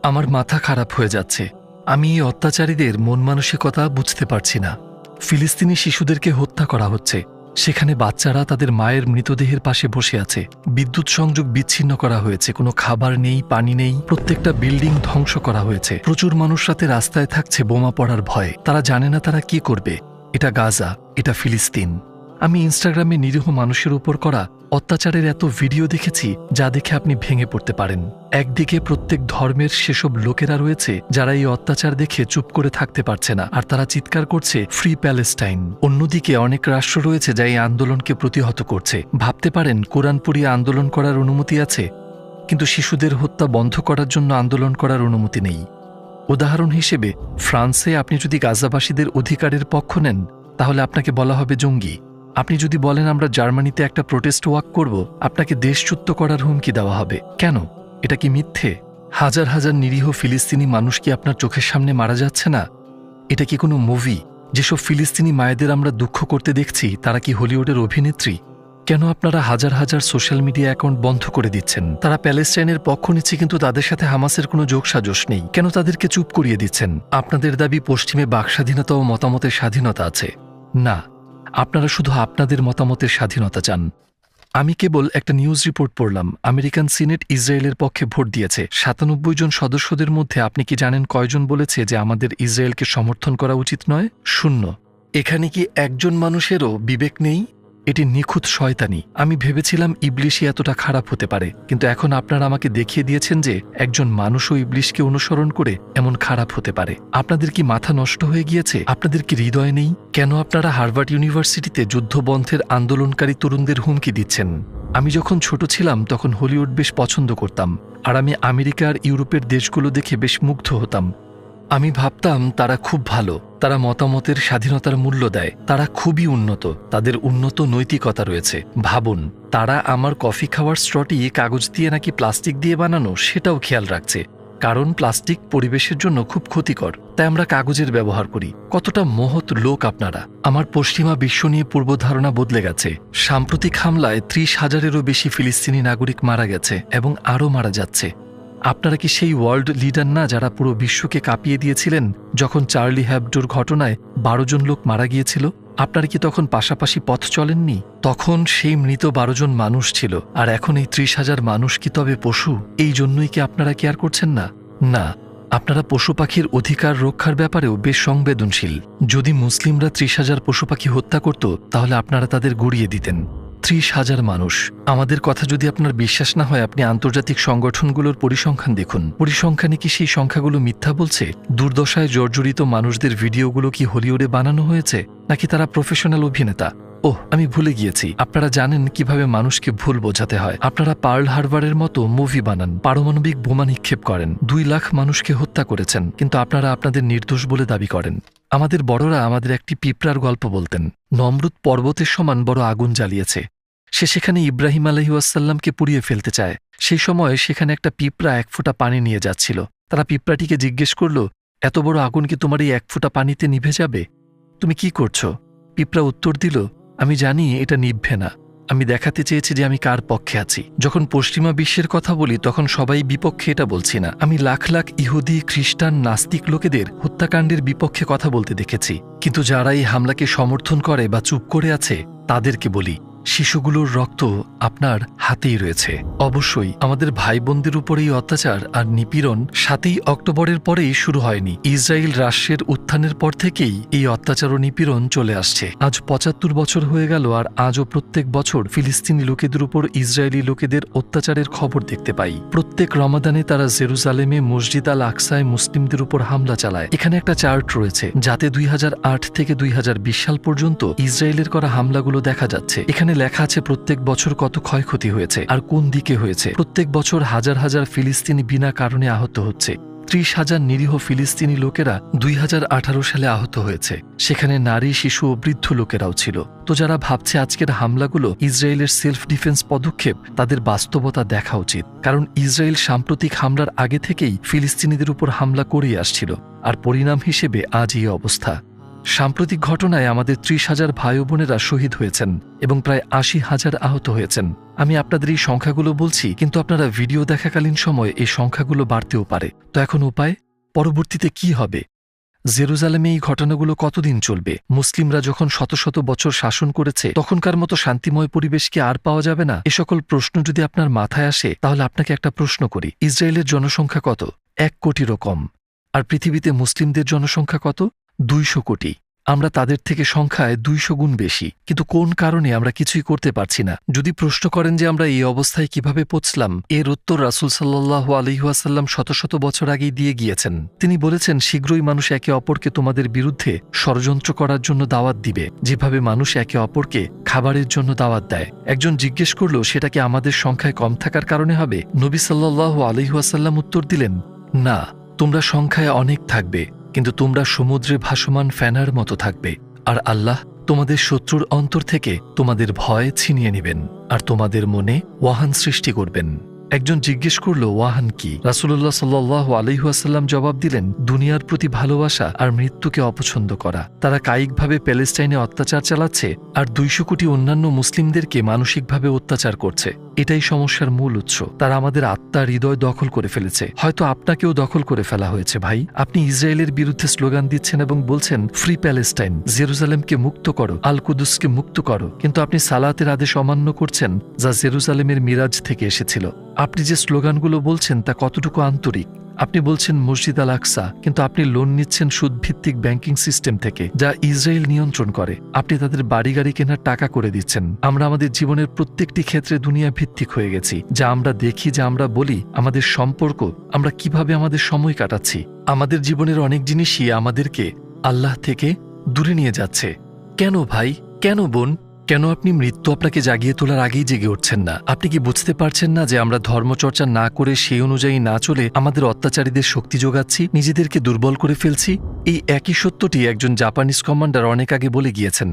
আমার মাথা খারাপ হয়ে যাচ্ছে। আমি এই অত্যাচারীদের মন মানসিকতা বুঝতে পারছি না। ফিলিস্তিনি শিশুদেরকে হত্যা করা হচ্ছে, সেখানে বাচ্চারা তাদের মায়ের মৃতদেহের পাশে বসে আছে। বিদ্যুৎ সংযোগ বিচ্ছিন্ন করা হয়েছে, কোনো খাবার নেই, পানি নেই, প্রত্যেকটা বিল্ডিং ধ্বংস করা হয়েছে। প্রচুর মানুষ রাতে রাস্তায় থাকছে বোমা পড়ার ভয়ে। তারা জানে না তারা কি করবে। এটা গাজা, এটা ফিলিস্তিন। আমি ইনস্টাগ্রামে নিরীহ মানুষের উপর করা অত্যাচারের এত ভিডিও দেখেছি যা দেখে আপনি ভেঙে পড়তে পারেন। একদিকে প্রত্যেক ধর্মের সেসব লোকেরা রয়েছে যারা এই অত্যাচার দেখে চুপ করে থাকতে পারছে না, আর তারা চিৎকার করছে ফ্রি প্যালেস্টাইন। অন্যদিকে অনেক রাষ্ট্র রয়েছে যা এই আন্দোলনকে প্রতিহত করছে। ভাবতে পারেন কোরআন পড়িয়ে আন্দোলন করার অনুমতি আছে, কিন্তু শিশুদের হত্যা বন্ধ করার জন্য আন্দোলন করার অনুমতি নেই। উদাহরণ হিসেবে ফ্রান্সে আপনি যদি গাজাবাসীদের অধিকারের পক্ষ নেন তাহলে আপনাকে বলা হবে জঙ্গি। আপনি যদি বলেন আমরা জার্মানিতে একটা প্রোটেস্ট ওয়াক করব, আপনাকে দেশচ্যুত করার হুমকি দেওয়া হবে। কেন? এটা কি মিথ্যে? হাজার হাজার নিরীহ ফিলিস্তিনি মানুষ কি আপনার চোখের সামনে মারা যাচ্ছে না? এটা কি কোনো মুভি? যেসব ফিলিস্তিনি মায়েদের আমরা দুঃখ করতে দেখছি তারা কি হলিউডের অভিনেত্রী? কেন আপনারা হাজার হাজার সোশ্যাল মিডিয়া অ্যাকাউন্ট বন্ধ করে দিচ্ছেন? তারা প্যালেস্টাইনের পক্ষ নিচ্ছে কিন্তু তাদের সাথে হামাসের কোনো যোগসাজশ নেই। কেন তাদেরকে চুপ করিয়ে দিচ্ছেন? আপনাদের দাবি পশ্চিমে বাকস্বাধীনতা ও মতামতের স্বাধীনতা আছে। না, আপনারা শুধু আপনাদের মতামতের স্বাধীনতা চান। আমি কেবল একটা নিউজ রিপোর্ট পড়লাম, আমেরিকান সিনেট ইসরায়েলের পক্ষে ভোট দিয়েছে। ৯৭ জন সদস্যদের মধ্যে আপনি কি জানেন কয়জন বলেছে যে আমাদের ইসরায়েলকে সমর্থন করা উচিত নয়? 0। এখানে কি একজন মানুষেরও বিবেক নেই? এটি নিখুঁত শয়তানি। আমি ভেবেছিলাম ইবলিশই এতটা খারাপ হতে পারে, কিন্তু এখন আপনারা আমাকে দেখিয়ে দিয়েছেন যে একজন মানুষও ইবলিশকে অনুসরণ করে এমন খারাপ হতে পারে। আপনাদের কি মাথা নষ্ট হয়ে গিয়েছে? আপনাদের কি হৃদয় নেই? কেন আপনারা হার্ভার্ড ইউনিভার্সিটিতে যুদ্ধবন্ধের আন্দোলনকারী তরুণদের হুমকি দিচ্ছেন? আমি যখন ছোট ছিলাম তখন হলিউড বেশ পছন্দ করতাম, আর আমি আমেরিকা আর ইউরোপের দেশগুলো দেখে বেশ মুগ্ধ হতাম। আমি ভাবতাম তারা খুব ভালো, তারা মতামতের স্বাধীনতার মূল্য দেয়, তারা খুবই উন্নত, তাদের উন্নত নৈতিকতা রয়েছে। ভাবুন, তারা আমার কফি খাওয়ার স্ট্রটি কাগজ দিয়ে নাকি প্লাস্টিক দিয়ে বানানো সেটাও খেয়াল রাখছে, কারণ প্লাস্টিক পরিবেশের জন্য খুব ক্ষতিকর, তাই আমরা কাগজের ব্যবহার করি। কতটা মহৎ লোক আপনারা! আমার পশ্চিমা বিশ্ব নিয়ে পূর্বধারণা বদলে গেছে। সাম্প্রতিক হামলায় ৩০,০০০-এরও বেশি ফিলিস্তিনি নাগরিক মারা গেছে এবং আরও মারা যাচ্ছে। আপনারা কি সেই ওয়ার্ল্ড লিডার না যারা পুরো বিশ্বকে কাঁপিয়ে দিয়েছিলেন যখন চার্লি হ্যাবডোর ঘটনায় ১২ জন লোক মারা গিয়েছিল? আপনারা কি তখন পাশাপাশি পথ চলেননি? তখন সেই মৃত ১২ জন মানুষ ছিল, আর এখন এই ৩০,০০০ মানুষ কি তবে পশু? এই জন্যই কি আপনারা কেয়ার করছেন না? না, আপনারা পশু পাখির অধিকার রক্ষার ব্যাপারেও বেশ সংবেদনশীল। যদি মুসলিমরা ৩০,০০০ পশু পাখি হত্যা করত তাহলে আপনারা তাদের গড়িয়ে দিতেন। ৩০,০০০ মানুষ। আমাদের কথা যদি আপনার বিশ্বাস না হয় আপনি আন্তর্জাতিক সংগঠনগুলোর পরিসংখ্যান দেখুন। পরিসংখ্যানে কি সেই সংখ্যাগুলো মিথ্যা বলছে? দুর্দশায় জর্জরিত মানুষদের ভিডিওগুলো কি হলিউডে বানানো হয়েছে, নাকি তারা প্রফেশনাল অভিনেতা? ওহ, আমি ভুলে গিয়েছি, আপনারা জানেন কিভাবে মানুষকে ভুল বোঝাতে হয়। আপনারা পার্ল হারবারের মতো মুভি বানান, পারমাণবিক বোমা নিক্ষেপ করেন, ২ লাখ মানুষকে হত্যা করেছেন, কিন্তু আপনারা আপনাদের নির্দোষ বলে দাবি করেন। আমাদের বড়রা আমাদের একটি পিঁপড়ার গল্প বলতেন। নমরুদ পর্বতের সমান বড় আগুন জ্বালিয়েছে। সে সেখানে ইব্রাহিম আলাইহিসসালামকে পুড়িয়ে ফেলতে চায়। সেই সময় সেখানে একটা পিঁপড়া ১ ফোঁটা পানি নিয়ে যাচ্ছিল। তারা পিঁপড়াটিকে জিজ্ঞেস করল, এত বড় আগুন কি তোমার এই ১ ফোঁটা পানিতে নিভে যাবে? তুমি কি করছো? পিঁপড়া উত্তর দিল, আমি জানি এটা নিভবে না। আমি দেখাতে চেয়েছি যে আমি কার পক্ষে আছি। যখন পশ্চিমা বিশ্বের কথা বলি তখন সবাই বিপক্ষে এটা বলছি না। আমি লাখ লাখ ইহুদি, খ্রিস্টান, নাস্তিক লোকেদের হত্যাকাণ্ডের বিপক্ষে কথা বলতে দেখেছি, কিন্তু যারা এই হামলাকে সমর্থন করে বা চুপ করে আছে তাদেরকে বলি, শিশুগুলোর রক্ত আপনার হাতেই রয়েছে। অবশ্যই আমাদের ভাই বোনদের উপর এই অত্যাচার আর নিপীড়ন ৭ই অক্টোবরের পরেই শুরু হয়নি। ইসরায়েল রাষ্ট্রের উত্থানের পর থেকেই এই অত্যাচার ও নিপীড়ন চলে আসছে। আজ ৭৫ বছর হয়ে গেল, আর আজও প্রত্যেক বছর ফিলিস্তিনি লোকেদের উপর ইসরায়েলি লোকেদের অত্যাচারের খবর দেখতে পাই। প্রত্যেক রমাদানে তারা জেরুজালেমে মসজিদ আল আকসায় মুসলিমদের উপর হামলা চালায়। এখানে একটা চার্ট রয়েছে যাতে ২০০৮ থেকে ২০২০ সাল পর্যন্ত ইসরায়েলের করা হামলাগুলো দেখা যাচ্ছে। এখানে লেখা আছে প্রত্যেক বছর কত ক্ষয়ক্ষতি হয়েছে আর কোন দিকে হয়েছে। প্রত্যেক বছর হাজার হাজার ফিলিস্তিনি বিনা কারণে আহত হচ্ছে। ৩০,০০০ নিরীহ ফিলিস্তিনি লোকেরা ২০১৮ সালে আহত হয়েছে। সেখানে নারী, শিশু ও বৃদ্ধ লোকেরাও ছিল। তো যারা ভাবছে আজকের হামলাগুলো ইসরায়েলের সেলফ ডিফেন্স পদক্ষেপ, তাদের বাস্তবতা দেখা উচিত। কারণ ইসরায়েল সাম্প্রতিক হামলার আগে থেকেই ফিলিস্তিনিদের উপর হামলা করেই আসছিল, আর পরিণাম হিসেবে আজ এই অবস্থা। সাম্প্রতিক ঘটনায় আমাদের 30,000 ভাই বোনেরা শহীদ হয়েছেন এবং প্রায় 80,000 আহত হয়েছেন। আমি আপনাদের এই সংখ্যাগুলো বলছি, কিন্তু আপনারা ভিডিও দেখাকালীন সময় এই সংখ্যাগুলো বাড়তেও পারে। তো এখন উপায়, পরবর্তীতে কি হবে? জেরুজালেমে এই ঘটনাগুলো কতদিন চলবে? মুসলিমরা যখন শত শত বছর শাসন করেছে, তখনকার মতো শান্তিময় পরিবেশ কি আর পাওয়া যাবে না? এ সকল প্রশ্ন যদি আপনার মাথায় আসে, তাহলে আপনাকে একটা প্রশ্ন করি। ইসরায়েলের জনসংখ্যা কত? 1 কোটিরও কম। আর পৃথিবীতে মুসলিমদের জনসংখ্যা কত? 200 কোটি। আমরা তাদের থেকে সংখ্যায় 200 গুণ বেশি, কিন্তু কোন কারণে আমরা কিছুই করতে পারছি না? যদি প্রশ্ন করেন যে আমরা এই অবস্থায় কিভাবে পৌঁছলাম, এর উত্তর রাসূল সাল্লাল্লাহু আলাইহি ওয়াসাল্লাম শত শত বছর আগেই দিয়ে গিয়েছেন। তিনি বলেছেন, শীঘ্রই মানুষ একে অপরকে তোমাদের বিরুদ্ধে ষড়যন্ত্র করার জন্য দাওয়াত দিবে, যেভাবে মানুষ একে অপরকে খাবারের জন্য দাওয়াত দেয়। একজন জিজ্ঞেস করল, সেটা কি আমাদের সংখ্যায় কম থাকার কারণে হবে? নবী সাল্লাল্লাহু আলাইহি ওয়াসাল্লাম উত্তর দিলেন, না, তোমরা সংখ্যায় অনেক থাকবে, কিন্তু তোমরা সমুদ্রে ভাসমান ফেনার মতো থাকবে, আর আল্লাহ তোমাদের শত্রুর অন্তর থেকে তোমাদের ভয় ছিনিয়ে নেবেন আর তোমাদের মনে ওয়াহান সৃষ্টি করবেন। একজন জিজ্ঞেস করল, ওয়াহান কি? রাসূলুল্লাহ সাল্লাল্লাহু আলাইহি ওয়াসাল্লাম জবাব দিলেন, দুনিয়ার প্রতি ভালোবাসা আর মৃত্যুকে অপছন্দ করা। তারা কায়িকভাবে প্যালেস্টাইনে অত্যাচার চালাচ্ছে আর 200 কোটি অন্যান্য মুসলিমদেরকে মানসিকভাবে অত্যাচার করছে। এটাই সমস্যার মূল উৎস। তারা আমাদের আত্মা, হৃদয় দখল করে ফেলেছে। হয়তো আপনাকেও দখল করে ফেলা হয়েছে। ভাই, আপনি ইসরায়েলের বিরুদ্ধে স্লোগান দিচ্ছেন এবং বলছেন, ফ্রি প্যালেস্টাইন, জেরুজালেমকে মুক্ত করো, আল কুদুসকে মুক্ত করো, কিন্তু আপনি সালাতের আদেশ অমান্য করছেন, যা জেরুজালেমের মিরাজ থেকে এসেছিল। আপনি যে স্লোগানগুলো বলছেন তা কতটুকু আন্তরিক? আপনি বলছেন মসজিদ আল আকসা, কিন্তু আপনি লোন নিচ্ছেন সুদভিত্তিক ব্যাংকিং সিস্টেম থেকে, যা ইসরায়েল নিয়ন্ত্রণ করে। আপনি তাদের বাড়ি গাড়ি কেনার টাকা করে দিচ্ছেন। আমরা আমাদের জীবনের প্রত্যেকটি ক্ষেত্রে দুনিয়া ভিত্তিক হয়ে গেছি। যা আমরা দেখি, যা আমরা বলি, আমাদের সম্পর্ক, আমরা কিভাবে আমাদের সময় কাটাচ্ছি, আমাদের জীবনের অনেক জিনিসই আমাদেরকে আল্লাহ থেকে দূরে নিয়ে যাচ্ছে। কেন ভাই? কেন বোন? কেন আপনি মৃত্যু আপনাকে জাগিয়ে তোলার আগেই জেগে উঠছেন না? আপনি কি বুঝতে পারছেন না যে আমরা ধর্মচর্চা না করে, সেই অনুযায়ী না চলে, আমাদের অত্যাচারীদের শক্তি যোগাচ্ছি, নিজেদেরকে দুর্বল করে ফেলছি? এই একই সত্যটি একজন জাপানিজ কমান্ডার অনেক আগে বলে গিয়েছেন।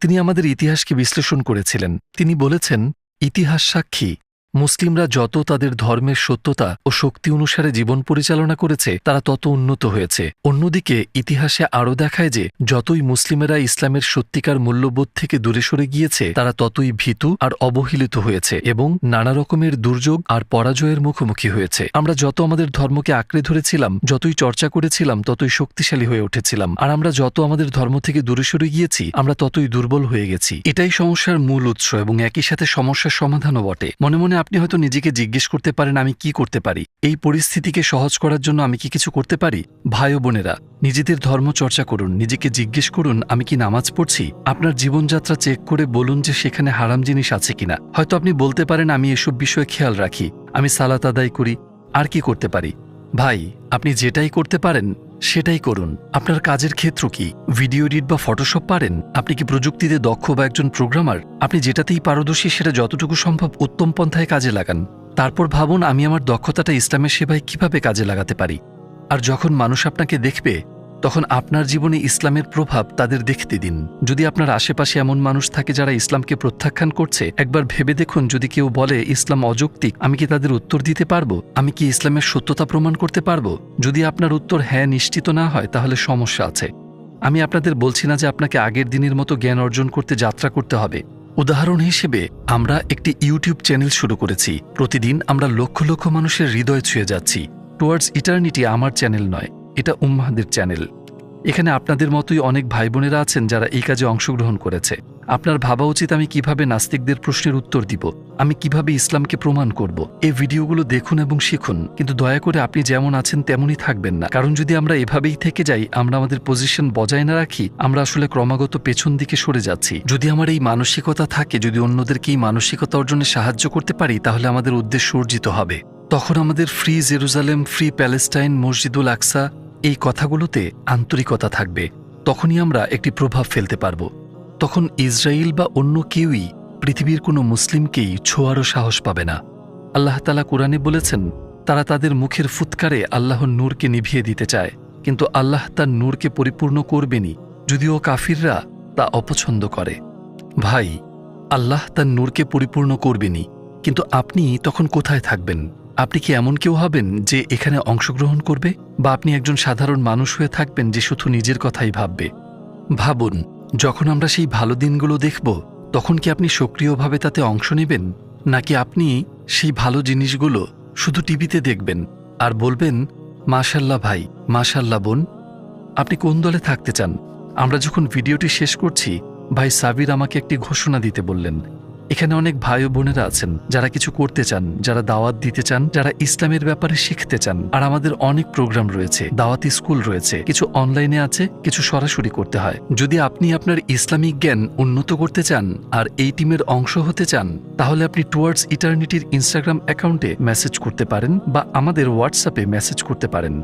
তিনি আমাদের ইতিহাসকে বিশ্লেষণ করেছিলেন। তিনি বলেছেন, ইতিহাস সাক্ষী, মুসলিমরা যত তাদের ধর্মের সত্যতা ও শক্তি অনুসারে জীবন পরিচালনা করেছে, তারা তত উন্নত হয়েছে। অন্যদিকে ইতিহাসে আরও দেখায় যে যতই মুসলিমেরা ইসলামের সত্যিকার মূল্যবোধ থেকে দূরে সরে গিয়েছে, তারা ততই ভীতু আর অবহেলিত হয়েছে এবং নানা রকমের দুর্যোগ আর পরাজয়ের মুখোমুখি হয়েছে। আমরা যত আমাদের ধর্মকে আঁকড়ে ধরেছিলাম, যতই চর্চা করেছিলাম, ততই শক্তিশালী হয়ে উঠেছিলাম। আর আমরা যত আমাদের ধর্ম থেকে দূরে সরে গিয়েছি, আমরা ততই দুর্বল হয়ে গেছি। এটাই সমস্যার মূল উৎস এবং একই সাথে সমস্যার সমাধানও বটে। মনে মনে আপনি হয়তো নিজেকে জিজ্ঞেস করতে পারেন, আমি কি করতে পারি? এই পরিস্থিতিকে সহজ করার জন্য আমি কি কিছু করতে পারি? ভাই ও বোনেরা, নিজেদের ধর্ম চর্চা করুন। নিজেকে জিজ্ঞেস করুন, আমি কি নামাজ পড়ছি? আপনার জীবনযাত্রা চেক করে বলুন যে সেখানে হারাম জিনিস আছে কিনা। হয়তো আপনি বলতে পারেন, আমি এসব বিষয়ে খেয়াল রাখি, আমি সালাত আদায় করি। আর কি করতে পারি? ভাই, আপনি যেটাই করতে পারেন সেটাই করুন। আপনার কাজের ক্ষেত্র কি? ভিডিও এডিট বা ফটোশপ পারেন? আপনি কি প্রযুক্তিতে দক্ষ বা একজন প্রোগ্রামার? আপনি যেটাতেই পারদর্শী, সেটা যতটুকু সম্ভব উত্তম পন্থায় কাজে লাগান। তারপর ভাবুন, আমি আমার দক্ষতাটা ইসলামের সেবায় কিভাবে কাজে লাগাতে পারি। আর যখন মানুষ আপনাকে দেখবে, তখন আপনার জীবনে ইসলামের প্রভাব তাদের দেখতে দিন। যদি আপনার আশেপাশে এমন মানুষ থাকে যারা ইসলামকে প্রত্যাখ্যান করছে, একবার ভেবে দেখুন, যদি কেউ বলে ইসলাম অযৌক্তিক, আমি কি তাদের উত্তর দিতে পারবো? আমি কি ইসলামের সত্যতা প্রমাণ করতে পারবো? যদি আপনার উত্তর হ্যাঁ নিশ্চিত না হয়, তাহলে সমস্যা আছে। আমি আপনাদের বলছি না যে আপনাকে আগের দিনের মতো জ্ঞান অর্জন করতে যাত্রা করতে হবে। উদাহরণ হিসেবে আমরা একটি ইউটিউব চ্যানেল শুরু করেছি। প্রতিদিন আমরা লক্ষ লক্ষ মানুষের হৃদয় ছুঁয়ে যাচ্ছি। টুয়ার্ডস ইটার্নিটি আমার চ্যানেল নয়, এটা উম্মাহদের চ্যানেল। এখানে আপনাদের মতোই অনেক ভাই বোনেরা আছেন যারা এই কাজে অংশগ্রহণ করেছে। আপনার ভাবা উচিত, আমি কিভাবে নাস্তিকদের প্রশ্নের উত্তর দিব, আমি কিভাবে ইসলামকে প্রমাণ করব। এই ভিডিওগুলো দেখুন এবং শিখুন, কিন্তু দয়া করে আপনি যেমন আছেন তেমনই থাকবেন না। কারণ যদি আমরা এভাবেই থেকে যাই, আমরা আমাদের পজিশন বজায় না রাখি, আমরা আসলে ক্রমাগত পেছন দিকে সরে যাচ্ছি। যদি আমার এই মানসিকতা থাকে, যদি অন্যদেরকে এই মানসিকতা অর্জনে সাহায্য করতে পারি, তাহলে আমাদের উদ্দেশ্য অর্জিত হবে। তখন আমাদের ফ্রি জেরুজালেম, ফ্রি প্যালেস্টাইন, মসজিদুল আকসা, এই কথাগুলোতে আন্তরিকতা থাকবে। তখনই আমরা একটি প্রভাব ফেলতে পারব। তখন ইসরায়েল বা অন্য কেউই পৃথিবীর কোনো মুসলিমকেই ছোঁয়ারও সাহস পাবে না। আল্লাহ তাআলা কুরআনে বলেছেন, তারা তাদের মুখের ফুৎকারে আল্লাহর নূরকে নিভিয়ে দিতে চায়, কিন্তু আল্লাহ তার নূরকে পরিপূর্ণ করবেনই, যদিও কাফিররা তা অপছন্দ করে। ভাই, আল্লাহ তার নূরকে পরিপূর্ণ করবেনই, কিন্তু আপনি তখন কোথায় থাকবেন? আপনি কি এমন কেউ হবেন যে এখানে অংশগ্রহণ করবে, বা আপনি একজন সাধারণ মানুষ হয়ে থাকবেন যে শুধু নিজের কথাই ভাববে? ভাবুন, যখন আমরা সেই ভালো দিনগুলো দেখব, তখন কি আপনি সক্রিয়ভাবে তাতে অংশ নেবেন, নাকি আপনি সেই ভালো জিনিসগুলো শুধু টিভিতে দেখবেন আর বলবেন, মাশাল্লাহ ভাই, মাশাল্লাহ বোন? আপনি কোন দলে থাকতে চান? আমরা যখন ভিডিওটি শেষ করছি, ভাই সাবির আমাকে একটি ঘোষণা দিতে বললেন। এখানে অনেক ভাই ও বোনেরা আছেন যারা কিছু করতে চান, যারা দাওয়াত দিতে চান, যারা ইসলামের ব্যাপারে শিখতে চান। আর আমাদের অনেক প্রোগ্রাম রয়েছে, দাওয়াতি স্কুল রয়েছে, কিছু অনলাইনে আছে, কিছু সরাসরি করতে হয়। যদি আপনি আপনার ইসলামিক জ্ঞান উন্নত করতে চান আর এই টিমের অংশ হতে চান, তাহলে আপনি টুয়ার্ডস ইটার্নিটির ইনস্টাগ্রাম অ্যাকাউন্টে মেসেজ করতে পারেন বা আমাদের হোয়াটসঅ্যাপে মেসেজ করতে পারেন।